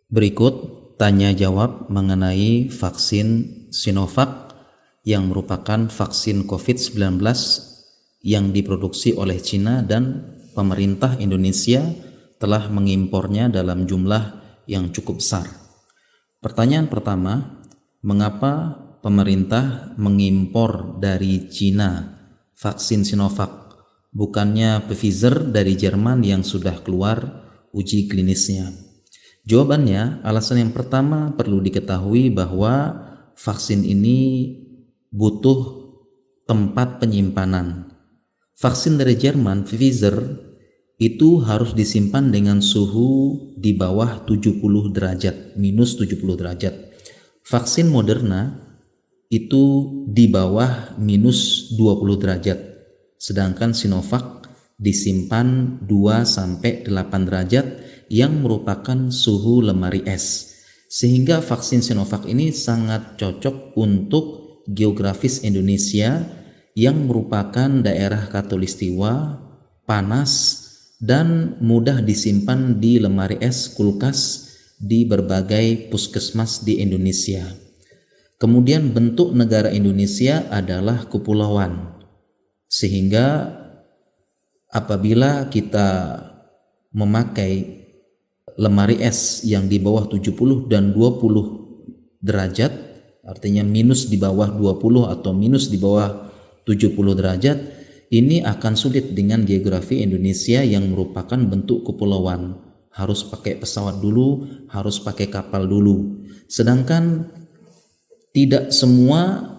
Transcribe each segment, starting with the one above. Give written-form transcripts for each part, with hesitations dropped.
Berikut tanya jawab mengenai vaksin Sinovac yang merupakan vaksin COVID-19 yang diproduksi oleh Cina dan pemerintah Indonesia telah mengimpornya dalam jumlah yang cukup besar. Pertanyaan pertama, mengapa pemerintah mengimpor dari Cina vaksin Sinovac, bukannya Pfizer dari Jerman yang sudah keluar uji klinisnya? Jawabannya, alasan yang pertama perlu diketahui bahwa vaksin ini butuh tempat penyimpanan. Vaksin dari Jerman, Pfizer, itu harus disimpan dengan suhu di bawah 70 derajat, minus 70 derajat. Vaksin Moderna itu di bawah minus 20 derajat, sedangkan Sinovac disimpan 2-8 derajat yang merupakan suhu lemari es, sehingga vaksin Sinovac ini sangat cocok untuk geografis Indonesia yang merupakan daerah khatulistiwa, panas, dan mudah disimpan di lemari es kulkas di berbagai puskesmas di Indonesia. Kemudian bentuk negara Indonesia adalah kepulauan, sehingga apabila kita memakai lemari es yang di bawah 70 dan 20 derajat, artinya minus di bawah 20 atau minus di bawah 70 derajat, ini akan sulit dengan geografi Indonesia yang merupakan bentuk kepulauan. Harus pakai pesawat dulu, harus pakai kapal dulu. Sedangkan tidak semua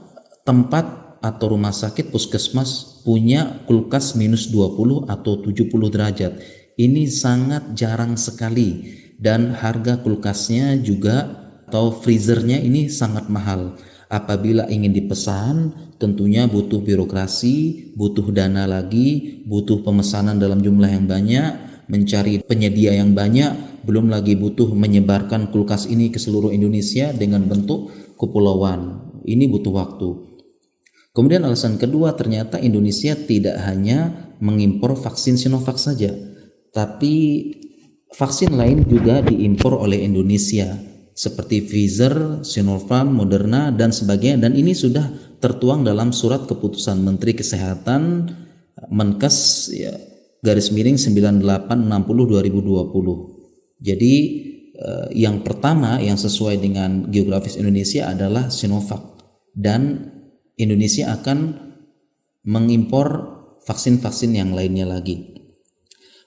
tempat atau rumah sakit puskesmas punya kulkas minus 20 atau 70 derajat. Ini sangat jarang sekali, dan harga kulkasnya juga atau freezernya ini sangat mahal. Apabila ingin dipesan, tentunya butuh birokrasi, butuh dana lagi, butuh pemesanan dalam jumlah yang banyak, mencari penyedia yang banyak, belum lagi butuh menyebarkan kulkas ini ke seluruh Indonesia dengan bentuk kepulauan. Ini butuh waktu. Kemudian alasan kedua, ternyata Indonesia tidak hanya mengimpor vaksin Sinovac saja, tapi vaksin lain juga diimpor oleh Indonesia seperti Pfizer, Sinopharm, Moderna, dan sebagainya, dan ini sudah tertuang dalam surat keputusan Menteri Kesehatan Menkes /9860/2020. Jadi yang pertama yang sesuai dengan geografis Indonesia adalah Sinovac, dan Indonesia akan mengimpor vaksin-vaksin yang lainnya lagi.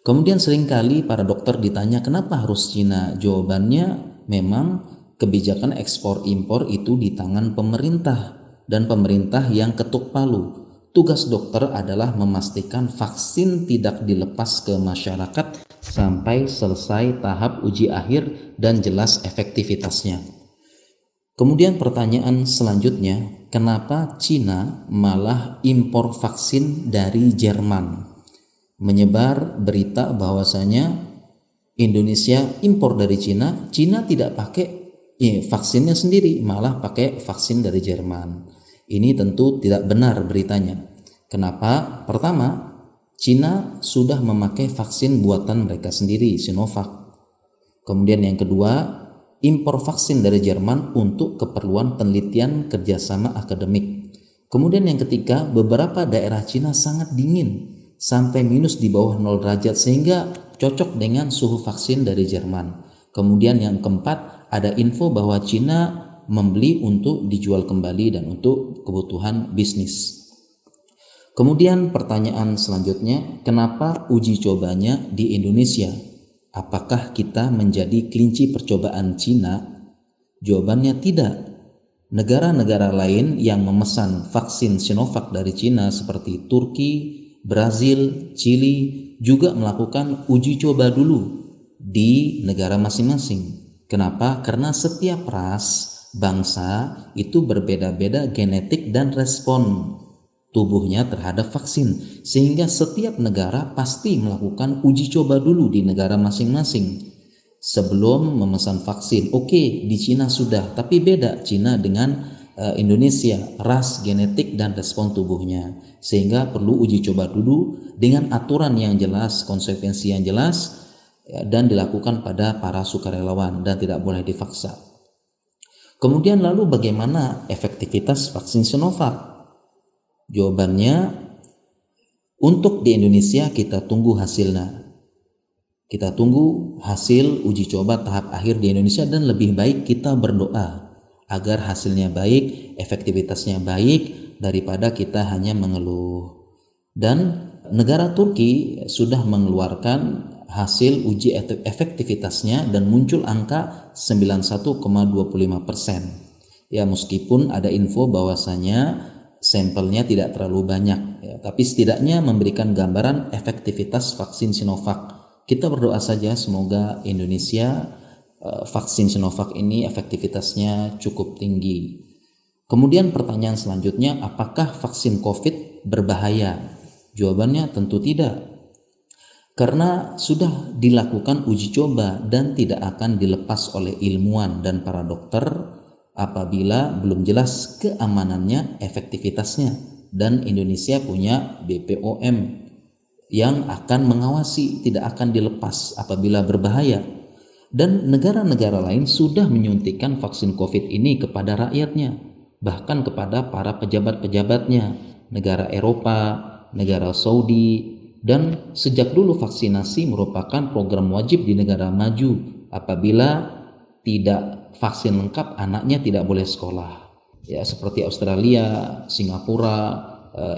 Kemudian seringkali para dokter ditanya kenapa harus Cina? Jawabannya memang kebijakan ekspor impor itu di tangan pemerintah, dan pemerintah yang ketuk palu. Tugas dokter adalah memastikan vaksin tidak dilepas ke masyarakat sampai selesai tahap uji akhir dan jelas efektivitasnya. Kemudian pertanyaan selanjutnya, kenapa Cina malah impor vaksin dari Jerman? Menyebar berita bahwasanya Indonesia impor dari Cina, Cina tidak pakai vaksinnya sendiri, malah pakai vaksin dari Jerman. Ini tentu tidak benar beritanya. Kenapa? Pertama, Cina sudah memakai vaksin buatan mereka sendiri, Sinovac. Kemudian yang kedua, impor vaksin dari Jerman untuk keperluan penelitian kerjasama akademik. Kemudian yang ketiga, beberapa daerah Cina sangat dingin, sampai minus di bawah 0 derajat, sehingga cocok dengan suhu vaksin dari Jerman. Kemudian yang keempat, ada info bahwa Cina membeli untuk dijual kembali dan untuk kebutuhan bisnis. Kemudian pertanyaan selanjutnya, kenapa uji cobanya di Indonesia? Apakah kita menjadi kelinci percobaan Cina? Jawabannya tidak. Negara-negara lain yang memesan vaksin Sinovac dari Cina seperti Turki, Brazil, Chili juga melakukan uji coba dulu di negara masing-masing. Kenapa? Karena setiap ras, bangsa itu berbeda-beda genetik dan respon tubuhnya terhadap vaksin, sehingga setiap negara pasti melakukan uji coba dulu di negara masing-masing sebelum memesan vaksin. Oke, di Cina sudah, tapi beda Cina dengan Indonesia, ras, genetik, dan respon tubuhnya, sehingga perlu uji coba dulu dengan aturan yang jelas, konsekuensi yang jelas, ya, dan dilakukan pada para sukarelawan dan tidak boleh dipaksa. Kemudian lalu bagaimana efektivitas vaksin Sinovac? Jawabannya, untuk di Indonesia kita tunggu hasilnya. Kita tunggu hasil uji coba tahap akhir di Indonesia, dan lebih baik kita berdoa agar hasilnya baik, efektivitasnya baik, daripada kita hanya mengeluh. Dan negara Turki sudah mengeluarkan hasil uji efektivitasnya dan muncul angka 91,25%. Ya, meskipun ada info bahwasanya sampelnya tidak terlalu banyak, ya, tapi setidaknya memberikan gambaran efektivitas vaksin Sinovac. Kita berdoa saja semoga Indonesia vaksin Sinovac ini efektivitasnya cukup tinggi. Kemudian pertanyaan selanjutnya, apakah vaksin COVID berbahaya? Jawabannya tentu tidak. Karena sudah dilakukan uji coba dan tidak akan dilepas oleh ilmuwan dan para dokter apabila belum jelas keamanannya, efektivitasnya. Dan Indonesia punya BPOM yang akan mengawasi, tidak akan dilepas apabila berbahaya. Dan negara-negara lain sudah menyuntikkan vaksin COVID ini kepada rakyatnya, bahkan kepada para pejabat-pejabatnya, negara Eropa, negara Saudi. Dan sejak dulu vaksinasi merupakan program wajib di negara maju. Apabila tidak vaksin lengkap, anaknya tidak boleh sekolah. Ya, seperti Australia, Singapura,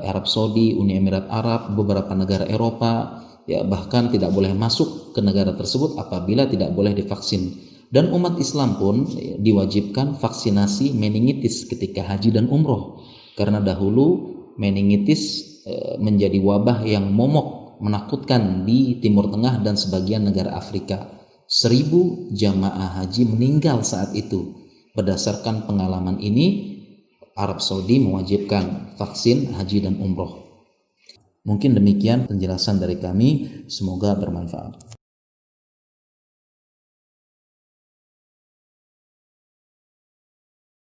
Arab Saudi, Uni Emirat Arab, beberapa negara Eropa, ya, bahkan tidak boleh masuk ke negara tersebut apabila tidak boleh divaksin. Dan umat Islam pun diwajibkan vaksinasi meningitis ketika haji dan umroh, karena dahulu meningitis menjadi wabah yang momok, menakutkan di Timur Tengah dan sebagian negara Afrika. 1000 jamaah haji meninggal saat itu. Berdasarkan pengalaman ini, Arab Saudi mewajibkan vaksin haji dan umroh. Mungkin demikian penjelasan dari kami, semoga bermanfaat.